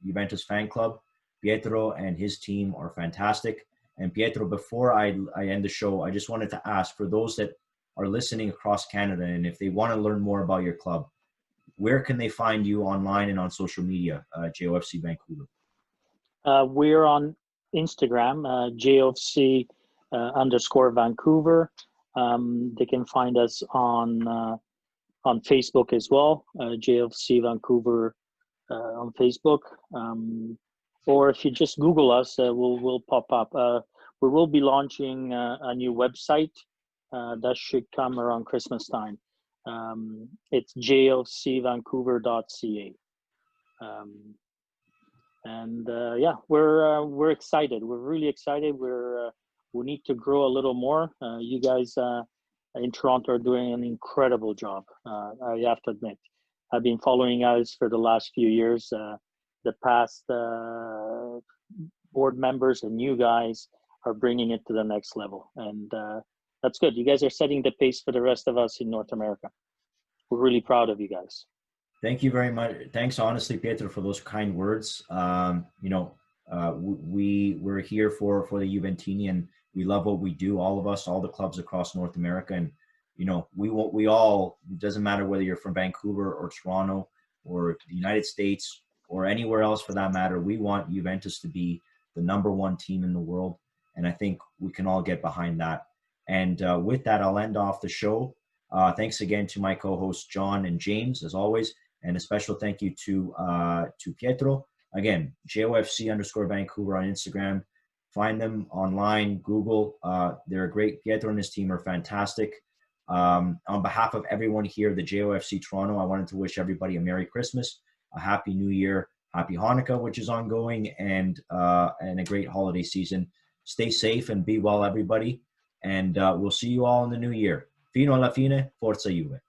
Juventus fan club. Pietro and his team are fantastic. And Pietro, before I end the show, I just wanted to ask, for those that are listening across Canada, and if they want to learn more about your club, where can they find you online and on social media, JOFC Vancouver? We're on Instagram, JOFC _Vancouver. They can find us on Facebook as well, JOFC Vancouver on Facebook. Or if you just Google us, we'll pop up. We will be launching a new website That should come around Christmas time. It's jofcvancouver.ca. Yeah, we're excited. We're really excited. We need to grow a little more. You guys in Toronto are doing an incredible job. I have to admit, I've been following us for the last few years. The past board members and you guys are bringing it to the next level, and that's good. You guys are setting the pace for the rest of us in North America. We're really proud of you guys. Thank you very much. Thanks, honestly, Pietro, for those kind words. We're here for the Juventini, and we love what we do. All of us, all the clubs across North America, and we all. It doesn't matter whether you're from Vancouver or Toronto or the United States or anywhere else for that matter. We want Juventus to be the #1 team in the world, and I think we can all get behind that. And with that, I'll end off the show. Thanks again to my co-hosts John and James, as always. And a special thank you to Pietro. Again, JOFC_Vancouver on Instagram. Find them online, Google. They're great. Pietro and his team are fantastic. On behalf of everyone here at the JOFC Toronto, I wanted to wish everybody a Merry Christmas, a Happy New Year, Happy Hanukkah, which is ongoing, and a great holiday season. Stay safe and be well, everybody. And we'll see you all in the new year. Fino alla fine, Forza Juve.